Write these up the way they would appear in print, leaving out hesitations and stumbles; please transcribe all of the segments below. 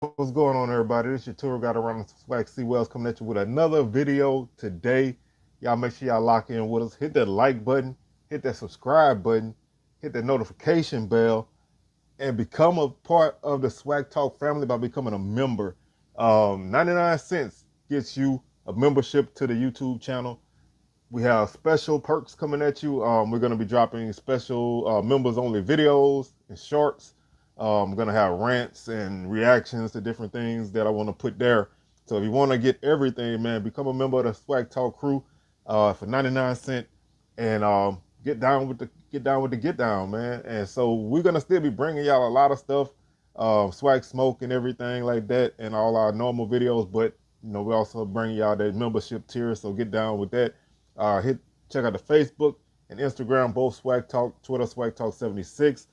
What's going on, everybody? This is your tour guide around the SWAC C Wells coming at you with another video today. Y'all make sure y'all lock in with us. Hit that like button, hit that subscribe button, hit that notification bell, and become a part of the SWAC Talk family by becoming a member. 99 cents gets you a membership to the YouTube channel. We have special perks coming at you. We're going to be dropping special members only videos and shorts. I'm going to have rants and reactions to different things that I want to put there. So if you want to get everything, man, become a member of the Swag Talk crew for 99 cents and get down with the get down, man. And so we're going to still be bringing y'all a lot of stuff, swag smoke and everything like that, and all our normal videos. But we also bring y'all that membership tier. So get down with that. Check out the Facebook and Instagram, both Swag Talk, Twitter Swag Talk 76.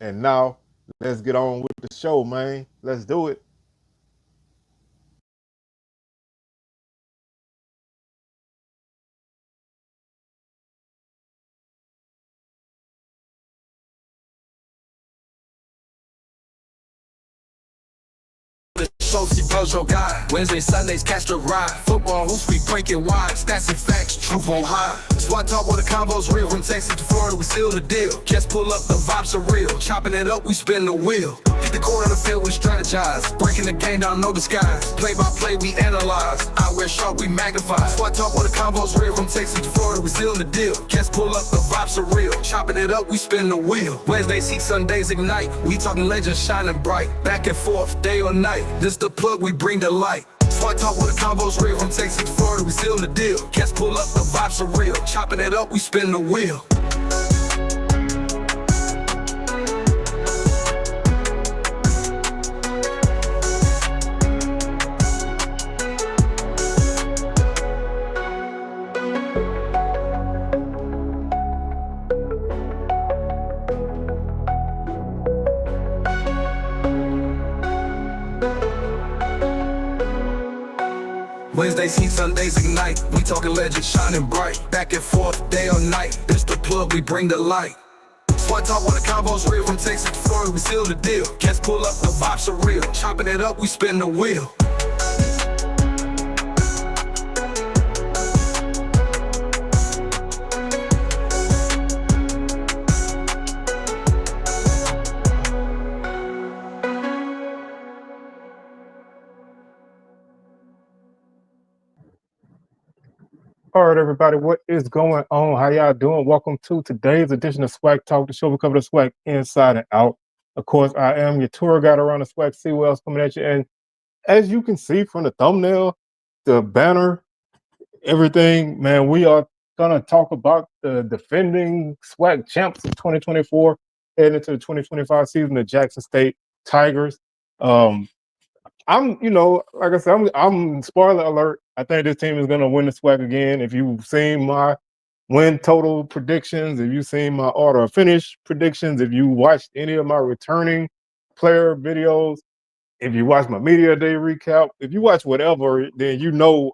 And now let's get on with the show, man. Let's do it. Bojo guy. Wednesday, Sundays, catch the ride. Football hoops, we breaking wide. Stats and facts, truth on high. SWAT talk where the convo's real. From Texas to Florida, we seal the deal. Just pull up, the vibes are real. Chopping it up, we spin the wheel. Hit the corner of the field, we strategize. Breaking the game down, no disguise. Play by play, we analyze. Out where sharp, we magnify. SWAT talk where the convo's real. From Texas to Florida, we seal the deal. Just pull up, the vibes are real. Chopping it up, we spin the wheel. Wednesdays, heat, Sundays, ignite. We talking legends shining bright. Back and forth, day or night. This the plug, we bring the light. SWAT talk where the convo's real. From Texas to Florida, we seal the deal. Cats pull up, the vibes are real. Chopping it up, we spin the wheel. Wednesdays, heat, Sundays, ignite. We talking legends shining bright. Back and forth, day or night. This the plug, we bring the light. SWAT talk where the convo's real. From Texas to Florida, we seal the deal. Cats pull up, the vibes are real. Chopping it up, we spin the wheel. All right, everybody, what is going on? How y'all doing? Welcome to today's edition of Swag Talk, the show we cover the swag inside and out. Of course, I am your tour guide around the SWAC C Wells coming at you. And as you can see from the thumbnail, the banner, everything, man, we are gonna talk about the defending SWAC champs of 2024 heading into the 2025 season, the Jackson State Tigers. Like I said, I'm spoiler alert. I think this team is gonna win the SWAC again. If you've seen my win total predictions, if you've seen my order of finish predictions, if you watched any of my returning player videos, if you watch my media day recap, if you watch whatever, then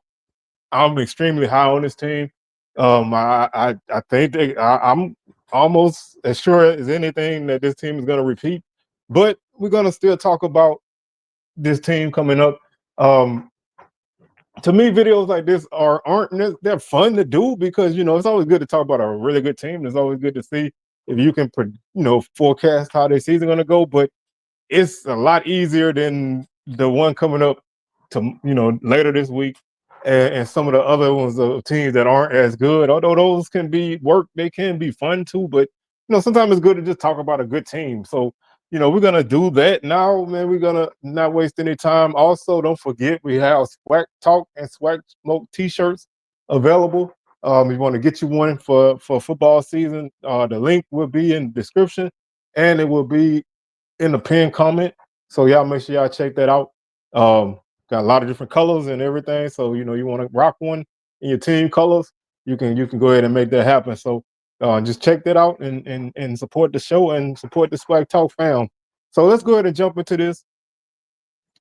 I'm extremely high on this team. I think I'm almost as sure as anything that this team is going to repeat. But we're going to still talk about this team coming up. To me, videos like this they're fun to do because it's always good to talk about a really good team. It's always good to see if you can forecast how their season going to go. But it's a lot easier than the one coming up to later this week and some of the other ones of teams that aren't as good. Although those can be work, they can be fun too. But sometimes it's good to just talk about a good team. So we're gonna do that now, man. We're gonna not waste any time. Also, don't forget we have Swag Talk and Swag Smoke T-shirts available. If you want to get you one for football season, the link will be in the description, and it will be in the pinned comment. So y'all make sure y'all check that out. Got a lot of different colors and everything. So you want to rock one in your team colors, you can go ahead and make that happen. So just check that out and support the show and support the Swag Talk fam. So let's go ahead and jump into this.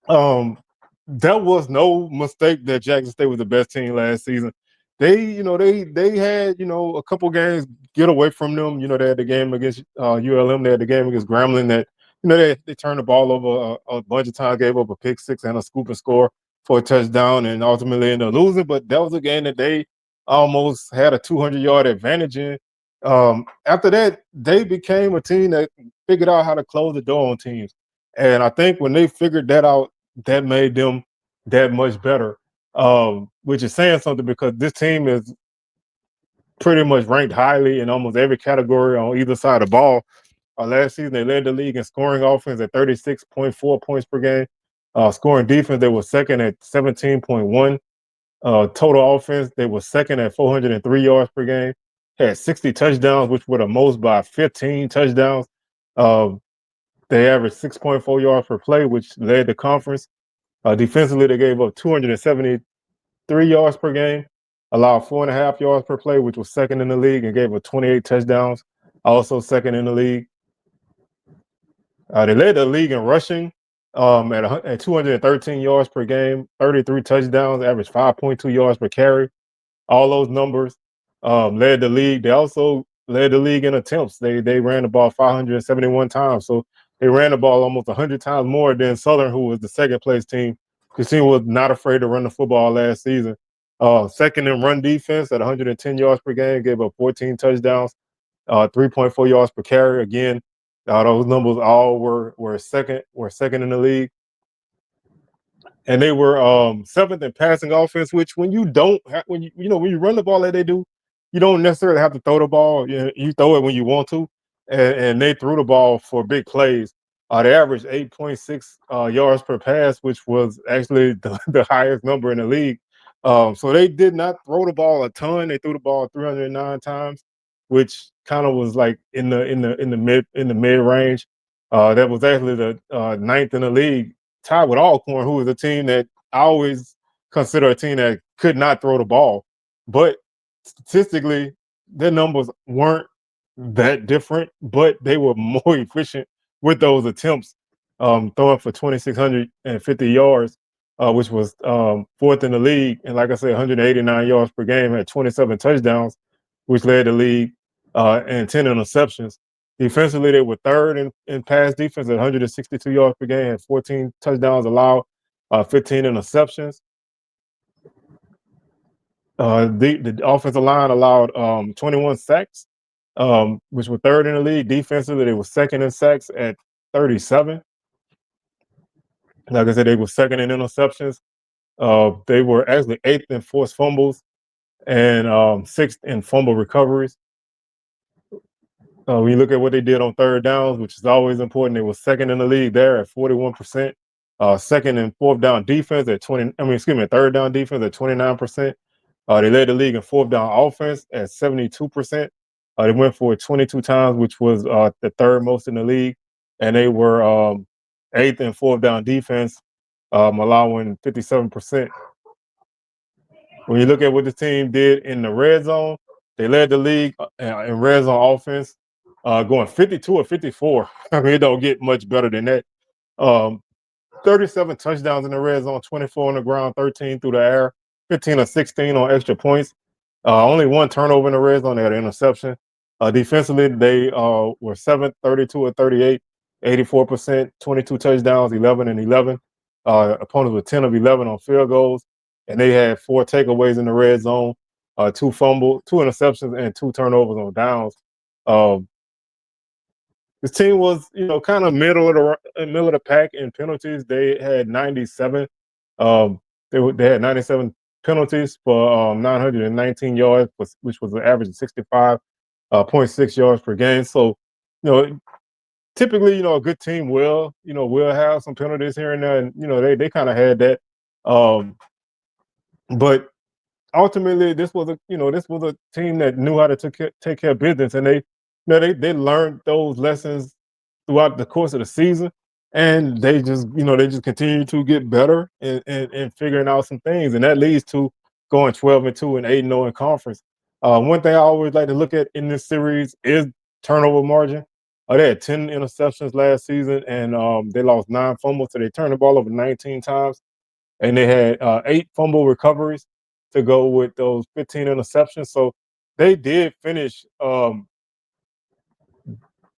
There was no mistake that Jackson State was the best team last season. They had a couple games get away from them. They had the game against ULM. They had the game against Grambling that they turned the ball over a bunch of times, gave up a pick six and a scoop and score for a touchdown, and ultimately ended up losing. But that was a game that they almost had a 200-yard advantage in. After that, they became a team that figured out how to close the door on teams, and I think when they figured that out, that made them that much better. Which is saying something because this team is pretty much ranked highly in almost every category on either side of the ball. Last season, they led the league in scoring offense at 36.4 points per game. Scoring defense, they were second at 17.1. Total offense, they were second at 403 yards per game. Had 60 touchdowns, which were the most by 15 touchdowns. Uh, they averaged 6.4 yards per play, which led the conference. Defensively, they gave up 273 yards per game, allowed 4.5 yards per play, which was second in the league, and gave up 28 touchdowns, also second in the league. They led the league in rushing at 213 yards per game, 33 touchdowns, average 5.2 yards per carry. All those numbers led the league. They also led the league in attempts. They ran the ball 571 times. So they ran the ball almost 100 times more than Southern, who was the second place team. The team was not afraid to run the football last season. Second in run defense at 110 yards per game, gave up 14 touchdowns, 3.4 yards per carry. Again, those numbers all were second in the league, and they were seventh in passing offense. Which when you don't when you run the ball like they do, you don't necessarily have to throw the ball. You throw it when you want to, and they threw the ball for big plays. They averaged 8.6 yards per pass, which was actually the highest number in the league. So they did not throw the ball a ton. They threw the ball 309 times, which kind of was like in the mid range. That was actually the ninth in the league, tied with Alcorn, who is a team that I always consider a team that could not throw the ball. But statistically, their numbers weren't that different, but they were more efficient with those attempts, throwing for 2,650 yards, which was fourth in the league. And like I said, 189 yards per game, had 27 touchdowns, which led the league, and 10 interceptions. Defensively, they were third in pass defense at 162 yards per game, had 14 touchdowns allowed, 15 interceptions. The offensive line allowed 21 sacks, which were third in the league. Defensively, they were second in sacks at 37. Like I said, they were second in interceptions. They were actually eighth in forced fumbles and sixth in fumble recoveries. When you look at what they did on third downs, which is always important, they were second in the league there at 41%. Second and fourth down defense at 20. I mean, excuse me, third down defense at 29%. They led the league in fourth down offense at 72%. They went for it 22 times, which was the third most in the league, and they were eighth in fourth down defense, allowing 57%. When you look at what the team did in the red zone, they led the league in red zone offense, going 52 or 54. I mean, it don't get much better than that. Um, 37 touchdowns in the red zone, 24 on the ground, 13 through the air, 15 or 16 on extra points. Only one turnover in the red zone. They had an interception. Defensively, they were seventh, 32 or 38, 84%, 22 touchdowns, 11 and 11. Opponents were 10 of 11 on field goals, and they had 4 takeaways in the red zone, 2 fumbles, 2 interceptions, and 2 turnovers on downs. Um, this team was, kind of middle of the pack in penalties. They had 97. Um, they had 97 penalties for 919 yards, which was an average of 65.6 yards per game. So, typically, a good team will have some penalties here and there, and they kind of had that. Um, but ultimately, this was a team that knew how to take care of business, and they learned those lessons throughout the course of the season, and they just continue to get better and figuring out some things, and that leads to going 12-2 and 8-0 in conference. One thing I always like to look at in this series is turnover margin. They had 10 interceptions last season, and they lost 9 fumbles, so they turned the ball over 19 times, and they had 8 fumble recoveries to go with those 15 interceptions. So they did finish.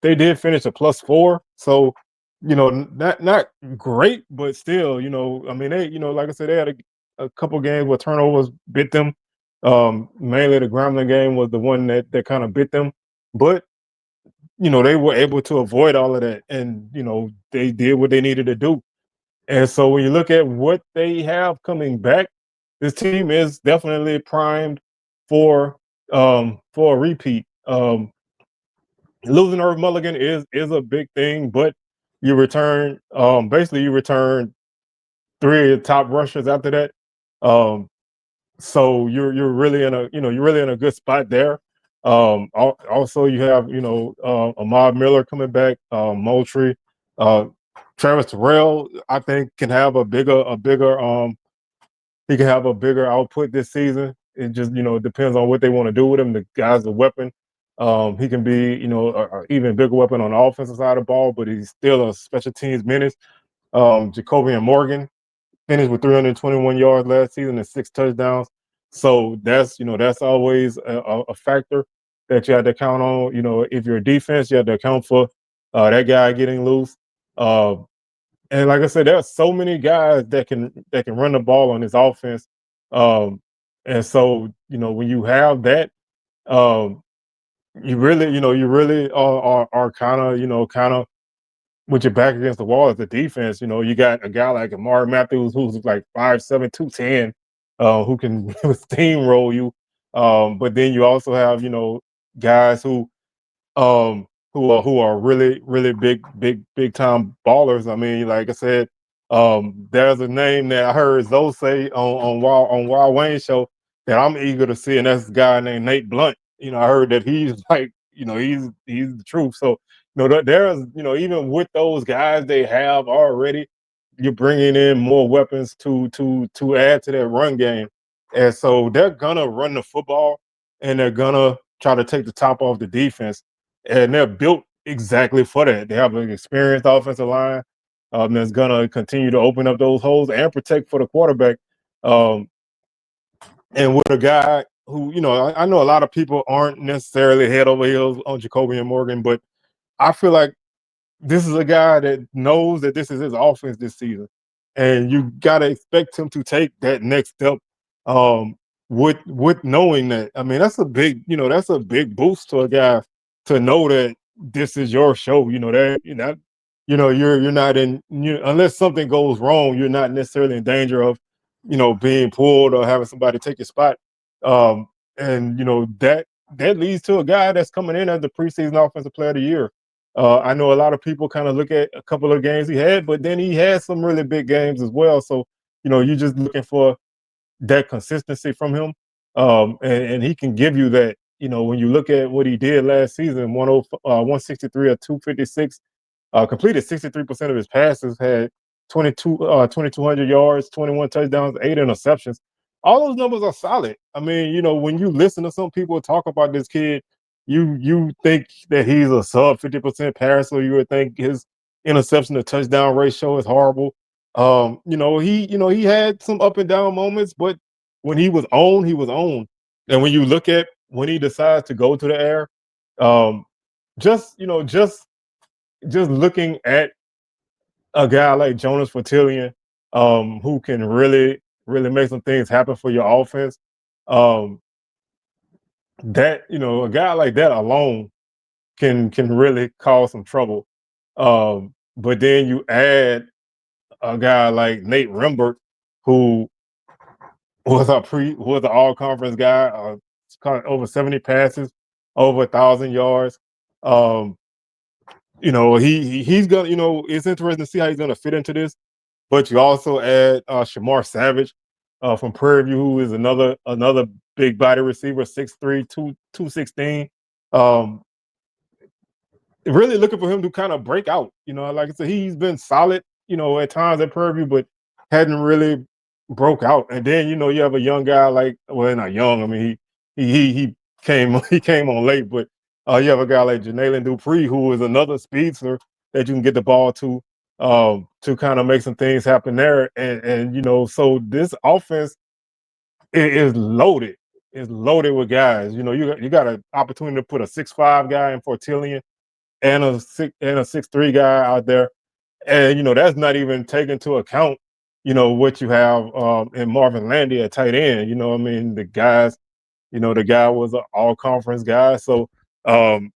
They did finish a +4. So not great, but still, I mean, they, like I said, they had a couple games where turnovers bit them. Mainly the Grambling game was the one that kind of bit them, but they were able to avoid all of that, and they did what they needed to do. And so when you look at what they have coming back, this team is definitely primed for a repeat. Losing Irv Mulligan is a big thing, but you return basically you return three of the top rushers after that. Um, so you're really in a you're really in a good spot there. Also you have Ahmad Miller coming back, Moultrie, uh, Travis Terrell. I think can have a bigger he can have a bigger output this season. It just depends on what they want to do with him. The guy's a weapon. He can be a even bigger weapon on the offensive side of the ball, but he's still a special teams menace. Jacoby and Morgan finished with 321 yards last season and 6 touchdowns. So that's always a factor that you have to count on. If you're a defense, you have to account for that guy getting loose. Uh, and like I said, there are so many guys that can run the ball on this offense. Um, and so when you have that, um, you really are kind of with your back against the wall as a defense. You got a guy like Amari Matthews who's like 5'7", 210, who can steamroll you. But then you also have guys um who are really really big time ballers. I mean, like I said, there's a name that I heard Zoe say on Wild Wayne show that I'm eager to see, and that's a guy named Nate Blunt. I heard that he's like he's the truth. So there's even with those guys they have already, you're bringing in more weapons to add to that run game, and so they're gonna run the football and they're gonna try to take the top off the defense, and they're built exactly for that. They have an experienced offensive line that's gonna continue to open up those holes and protect for the quarterback. Um, and with a guy who, I know a lot of people aren't necessarily head over heels on Jacoby and Morgan, but I feel like this is a guy that knows that this is his offense this season, and you gotta expect him to take that next step. Um, with knowing that, I mean, that's a big boost to a guy to know that this is your show. That you're not unless something goes wrong, you're not necessarily in danger of being pulled or having somebody take your spot. Um, and that leads to a guy that's coming in as the preseason offensive player of the year. I know a lot of people kind of look at a couple of games he had, but then he had some really big games as well. So, you're just looking for that consistency from him. And he can give you that, when you look at what he did last season, 163 or 256, completed 63% of his passes, had 2,200 yards, 21 touchdowns, 8 interceptions. All those numbers are solid. I mean, when you listen to some people talk about this kid, you think that he's a sub 50% passer. You would think his interception to touchdown ratio is horrible. He had some up and down moments, but when he was on, he was on. And when you look at when he decides to go to the air, um, just looking at a guy like Jonas Fortillion, who can really make some things happen for your offense. Um, that a guy like that alone can really cause some trouble. But then you add a guy like Nate Rembert, who was an all conference guy, caught over 70 passes, over 1,000 yards. Um, he's gonna, it's interesting to see how he's gonna fit into this. But you also add Shamar Savage from Prairie View, who is another big body receiver, 6'3", 216. Um, really looking for him to kind of break out. Like I said, he's been solid, at times at Prairie View, but hadn't really broke out. And then you have a young guy like, well, not young. I mean, he came he came on late, but you have a guy like Jalen Dupree, who is another speedster that you can get the ball to kind of make some things happen there. And so this offense is loaded. It's loaded with guys. You got an opportunity to put a 6'5" guy in Fortillion and a 6'3" guy out there. And that's not even taking into account, what you have in Marvin Landy at tight end. I mean, the guy was an all conference guy. So um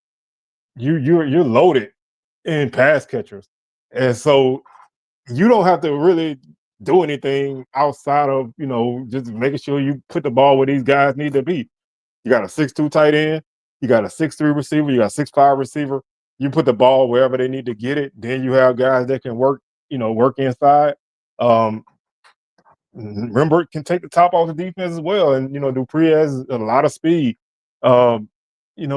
you're loaded in pass catchers. And so you don't have to really do anything outside of, just making sure you put the ball where these guys need to be. You got a 6'2" tight end, you got a 6'3" receiver, you got a 6'5" receiver. You put the ball wherever they need to get it. Then you have guys that can work, work inside. Um, Remember, can take the top off the defense as well. And Dupree has a lot of speed. Um,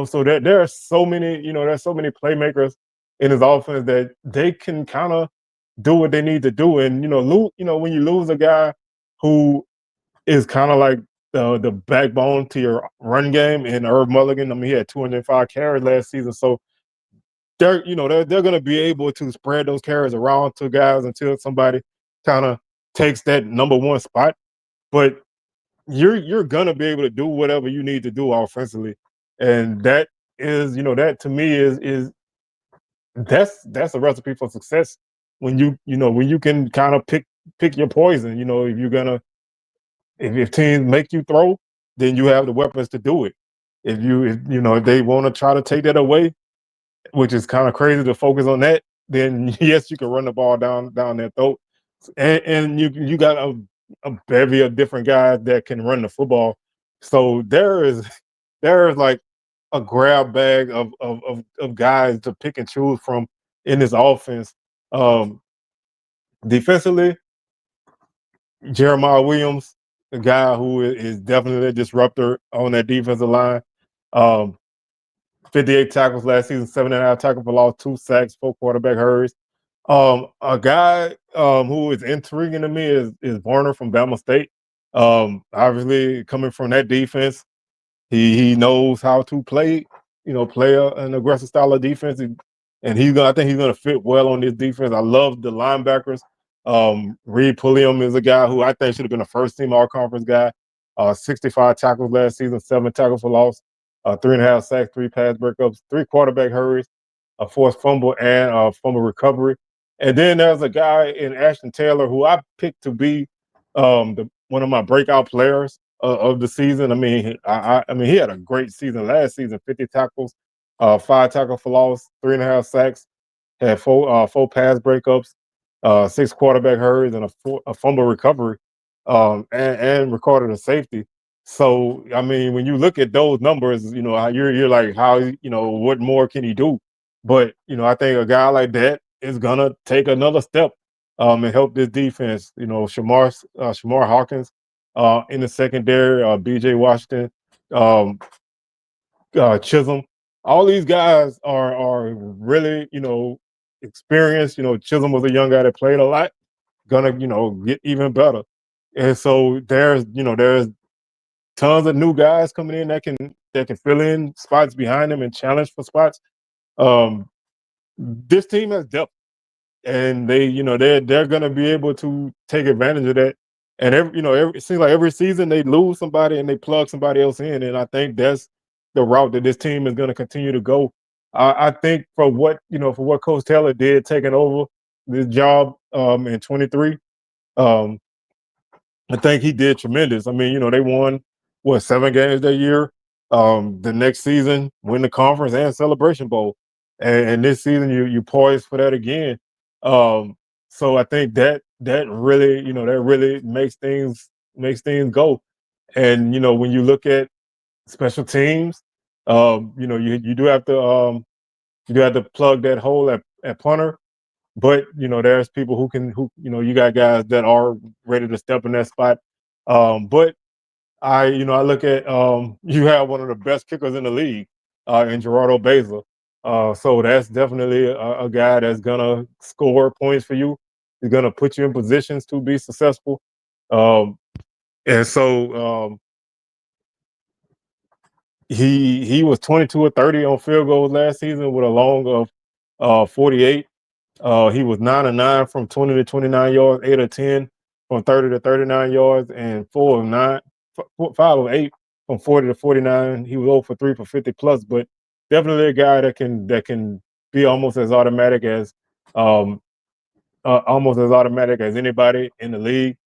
so there are so many, there's so many playmakers in his offense that they can kind of do what they need to do. And when you lose a guy who is kind of like the backbone to your run game, and Herb Mulligan, I mean, he had 205 carries last season. So they're going to be able to spread those carries around to guys until somebody kind of takes that number one spot. But you're gonna be able to do whatever you need to do offensively, and that is, that to me is that's a recipe for success. When when you can kind of pick your poison. If you're gonna if teams make you throw, then you have the weapons to do it. If they want to try to take that away, which is kind of crazy to focus on that, then yes, you can run the ball down their throat, and you got a bevy of different guys that can run the football. So there is like a grab bag of guys to pick and choose from in this offense. Um, Defensively, Jeremiah Williams, a guy who is definitely a disruptor on that defensive line. Um, 58 tackles last season, 7.5 tackles for loss, 2 sacks, 4 quarterback hurries. A guy who is intriguing to me is Warner from Bama State. Obviously, coming from that defense, he knows how to play an aggressive style of defense, and I think he's gonna fit well on this defense. I love the linebackers. Reed Pulliam is a guy who I think should have been a first team all conference guy. 65 tackles last season, 7 tackles for loss, 3.5 sacks, 3 pass breakups, 3 quarterback hurries, a forced fumble, and a fumble recovery. And then there's a guy in Ashton Taylor who I picked to be one of my breakout players of the season. I mean, I mean, he had a great season last season: 50 tackles, 5 tackles for loss, 3.5 sacks, had four pass breakups, 6 quarterback hurries, and a fumble recovery, and recorded a safety. So I mean, when you look at those numbers, you're like, how what more can he do? But I think a guy like that is gonna take another step and help this defense. Shamar Hawkins in the secondary, B.J. Washington, um, Chisholm. All these guys are really experienced. Chisholm was a young guy that played a lot, gonna get even better. And so there's tons of new guys coming in that can fill in spots behind them and challenge for spots. Um, this team has depth, and they're gonna be able to take advantage of that. And it seems like every season they lose somebody and they plug somebody else in, and I think that's the route that this team is gonna continue to go. I think for what Coach Taylor did taking over this job in 23, um, I think he did tremendous. I mean, they won 7 games that year. The next season, win the conference and Celebration Bowl, and this season you poised for that again. Um, so I think that really makes things go. And when you look at special teams, you do have to plug that hole at punter. But there's people who you got guys that are ready to step in that spot. But I look at you have one of the best kickers in the league in Gerardo Beza. So that's definitely a guy that's gonna score points for you. He's gonna put you in positions to be successful. Um, and so he was 22 or 30 on field goals last season with a long of 48. He was 9 of 9 from 20 to 29 yards, 8 of 10 from 30 to 39 yards, and 5 of 8 from 40 to 49. He was 0 for 3 for 50 plus, but definitely a guy that can be almost as automatic as um, almost as automatic as anybody in the league.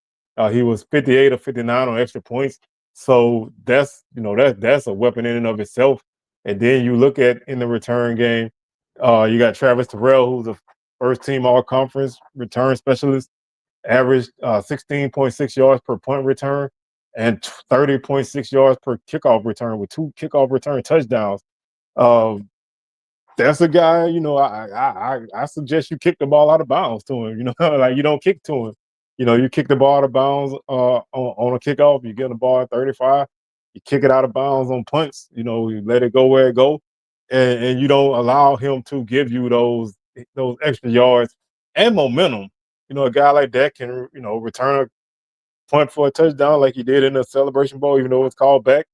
He was 58 or 59 on extra points. So that's that's a weapon in and of itself. And then you look at in the return game, you got Travis Terrell, who's a first team all conference return specialist, averaged 16.6 yards per punt return and 30.6 yards per kickoff return with 2 kickoff return touchdowns. Um, that's a guy, I suggest you kick the ball out of bounds to him. Like you don't kick to him. You kick the ball out of bounds on a kickoff. You get the ball at 35. You kick it out of bounds on punts. You let it go where it go, and you don't allow him to give you those extra yards and momentum. A guy like that can return a punt for a touchdown like he did in the Celebration Bowl, even though it's called back.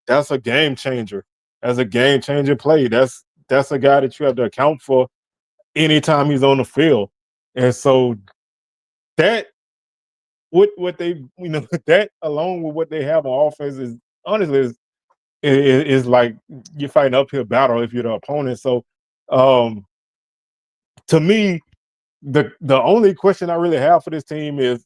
That's a game changer. As a game changer play. That's a guy that you have to account for anytime he's on the field. And so that what they that along with what they have on offense is honestly is like you're fighting uphill battle if you're the opponent. So um to me, the only question I really have for this team is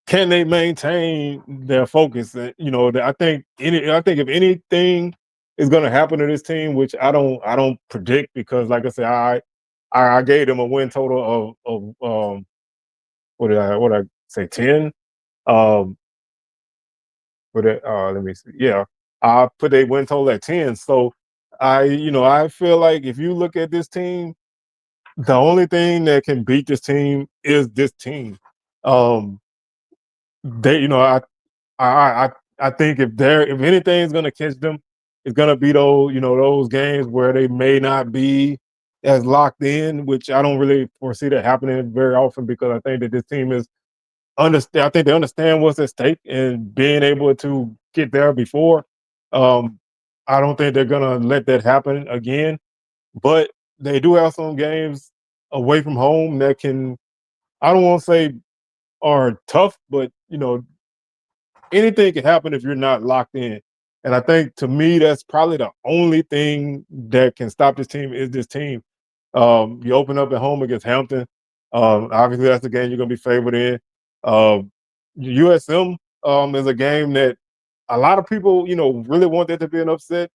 can they maintain their focus? I think if anything is going to happen to this team, which I don't predict because, like I said, I gave them a win total of what did I say 10? Um, let me see. Yeah, I put a win total at 10. So I feel like if you look at this team, the only thing that can beat this team is this team. Um, they, you know, I I I think if anything's gonna catch them, it's gonna be those games where they may not be as locked in, which I don't really foresee that happening very often because I think that this team is understand. I think they understand what's at stake and being able to get there before. Um, I don't think they're gonna let that happen again. But they do have some games away from home that can I don't want to say are tough, but anything can happen if you're not locked in. And I think to me, that's probably the only thing that can stop this team is this team. You open up at home against Hampton. Obviously, that's the game you're going to be favored in. Um, USM is a game that a lot of people, really want that to be an upset.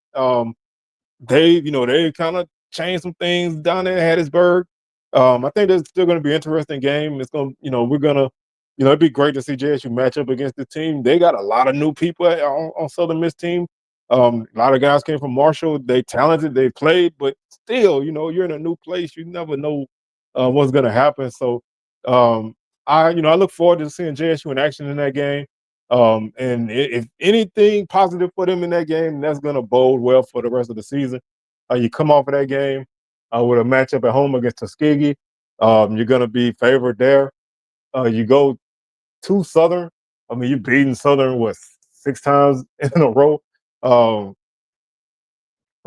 They kind of changed some things down there in Hattiesburg. I think that's still going to be an interesting game. It's going, to we're gonna, it'd be great to see JSU match up against the team. They got a lot of new people on Southern Miss team. A lot of guys came from Marshall. They talented, they played, but still, you're in a new place. You never know what's going to happen. So, um, I look forward to seeing JSU in action in that game. And if anything positive for them in that game, that's going to bode well for the rest of the season. You come off of that game with a matchup at home against Tuskegee. You're going to be favored there. You go to Southern. I mean, you've beaten Southern what 6 times in a row, um,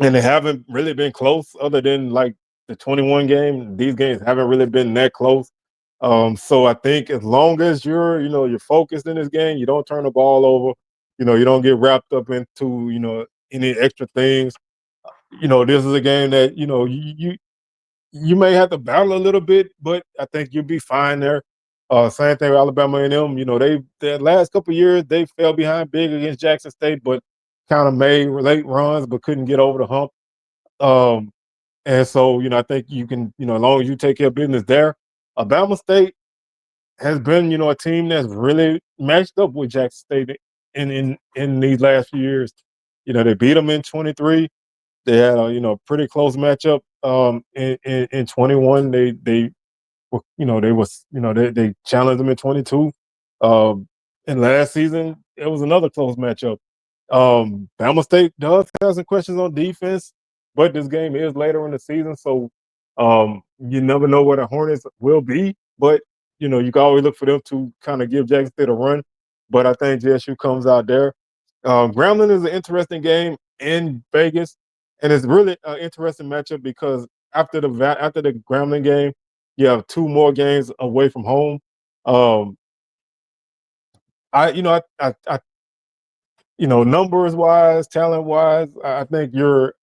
and they haven't really been close, other than like the 21 game. These games haven't really been that close. So I think as long as you're focused in this game, you don't turn the ball over, you don't get wrapped up into any extra things. This is a game that you may have to battle a little bit, but I think you'll be fine there. Same thing with Alabama and them. The last couple of years they fell behind big against Jackson State, but kind of made late runs, but couldn't get over the hump. Um, and so I think you can, as long as you take care of business there. Alabama State has been, a team that's really matched up with Jackson State in these last few years. They beat them in 23. They had a pretty close matchup in 21. They challenged them in 22. Um, and last season it was another close matchup. Bama State does have some questions on defense, but this game is later in the season, so you never know where the Hornets will be. But you can always look for them to kind of give Jackson State a run. But I think JSU comes out there. Grambling is an interesting game in Vegas, and it's really an interesting matchup because after the Grambling game, you have 2 more games away from home. Um, numbers wise, talent wise, I think you're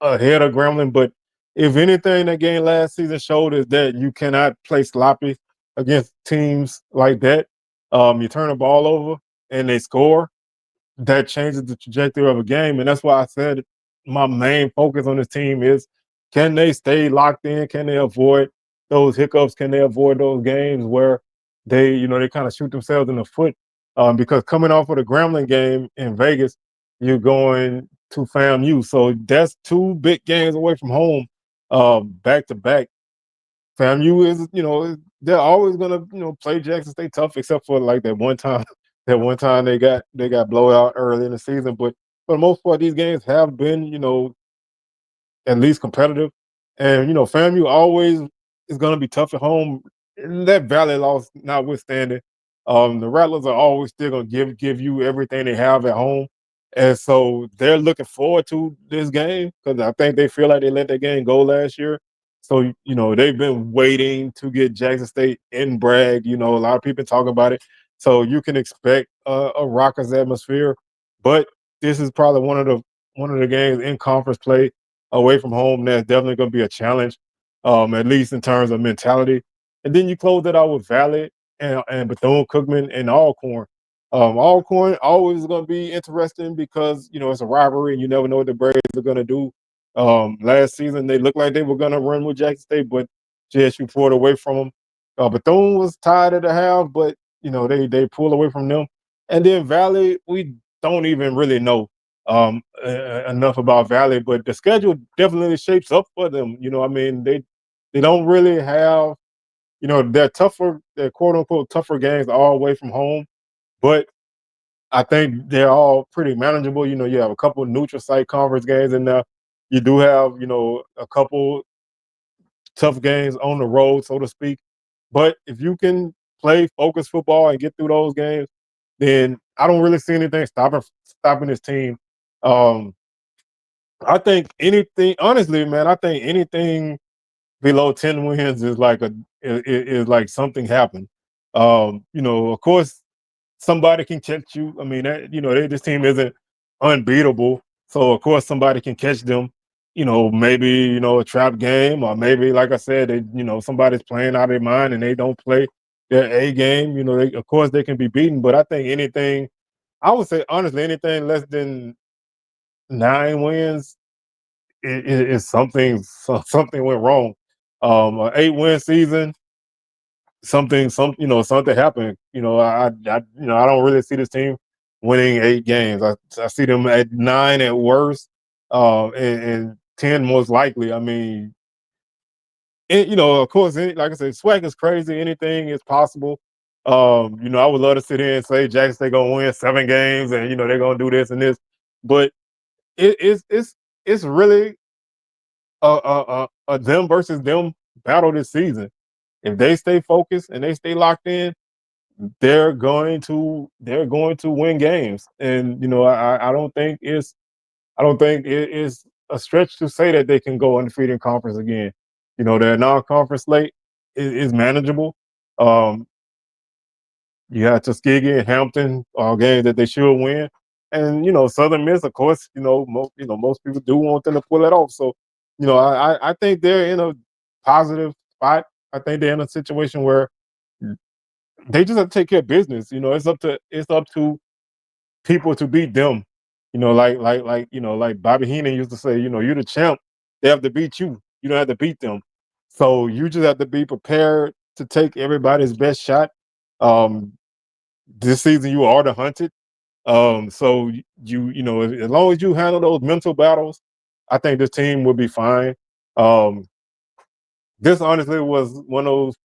ahead of Grambling, but if anything that game last season showed is that you cannot play sloppy against teams like that. You turn the ball over and they score, that changes the trajectory of a game. And that's why I said my main focus on this team is, can they stay locked in? Can they avoid those hiccups? Can they avoid those games where they kind of shoot themselves in the foot? Because coming off of the Gremlin game in Vegas, you're going to FAMU. So that's two big games away from home, back to back. FAMU is, they're always gonna, play Jackson State tough, except for like that one time, that one time they got blowout early in the season. But for the most part, these games have been, at least competitive. And FAMU always is going to be tough at home. And that Valley loss notwithstanding, the Rattlers are always still going to give you everything they have at home, and so they're looking forward to this game because I think they feel like they let that game go last year. So they've been waiting to get Jackson State in Bragg. A lot of people talk about it, so you can expect a Rockers atmosphere. But this is probably one of the games in conference play away from home that's definitely going to be a challenge, at least in terms of mentality. And then you close it out with Valley and Bethune Cookman and Alcorn. Alcorn always going to be interesting because it's a rivalry and you never know what the Braves are going to do. Last season they looked like they were going to run with Jackson State, but JSU pulled away from them. Bethune was tied at the half, but they pulled away from them. And then Valley, we don't even really know enough about Valley, but the schedule definitely shapes up for them. I mean, they don't really have, they're quote unquote tougher games all away from home, but I think they're all pretty manageable. You have a couple of neutral site conference games in there. You do have, a couple tough games on the road, so to speak. But if you can play focused football and get through those games, then I don't really see anything stopping this team. Um, I think anything, honestly, man, I think anything below 10 wins is like is like something happened. Of course, somebody can catch you. I mean, this team isn't unbeatable, so of course somebody can catch them. Maybe a trap game, or maybe like I said, somebody's playing out of their mind and they don't play their A game. Of course they can be beaten, but I think anything, I would say honestly, anything less than 9 wins is something. Something went wrong. An 8-win season, something happened. I don't really see this team winning 8 games. I see them at 9 at worst, and 10 most likely. I mean, of course, like I said, SWAC is crazy. Anything is possible. I would love to sit here and say Jackson State gonna win 7 games, and they're gonna do this and this, but it's really a them versus them battle this season. If they stay focused and they stay locked in, they're going to win games. And I don't think it is a stretch to say that they can go undefeated in conference again. Their non-conference slate is manageable. Um, you have Tuskegee and Hampton are games that they should win, and Southern Miss, of course, most people do want them to pull it off. So, I think they're in a positive spot. I think they're in a situation where they just have to take care of business. It's up to people to beat them. Like Bobby Heenan used to say, you're the champ. They have to beat you. You don't have to beat them. So you just have to be prepared to take everybody's best shot. Um, this season you are the hunted. So as long as you handle those mental battles, I think this team will be fine. Um, this honestly was one of those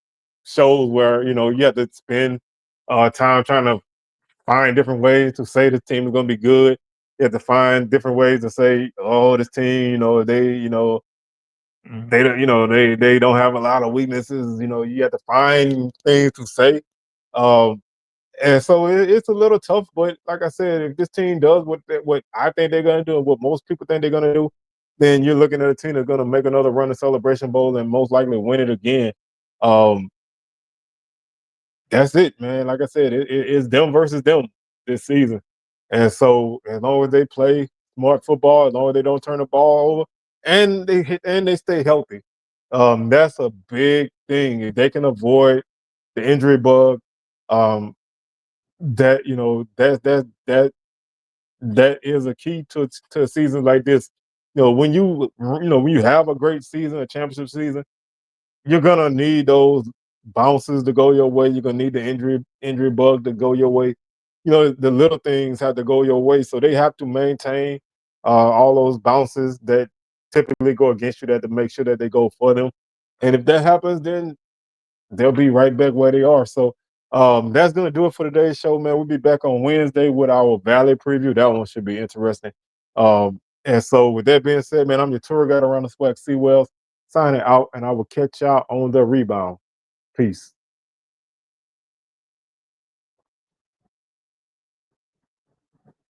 shows where you have to spend time trying to find different ways to say this team is going to be good. You have to find different ways to say, oh, this team, they don't, they don't have a lot of weaknesses. You have to find things to say. Um, and so it's a little tough, but like I said, if this team does what I think they're going to do and what most people think they're going to do, then you're looking at a team that's going to make another run to Celebration Bowl and most likely win it again. Um, that's it, man. Like I said, it's them versus them this season. And so as long as they play smart football, as long as they don't turn the ball over, and they stay healthy. That's a big thing. If they can avoid the injury bug, um, that that is a key to a season like this. When you have a great season, a championship season, you're gonna need those bounces to go your way. You're gonna need the injury bug to go your way. The little things have to go your way, so they have to maintain all those bounces that typically go against you. That to make sure that they go for them. And if that happens, then they'll be right back where they are. So that's gonna do it for today's show, man. We'll be back on Wednesday with our Valley preview. That one should be interesting. And so with that being said, man, I'm your tour guide around the SWAC Seawells, signing out, and I will catch y'all on the rebound. Peace.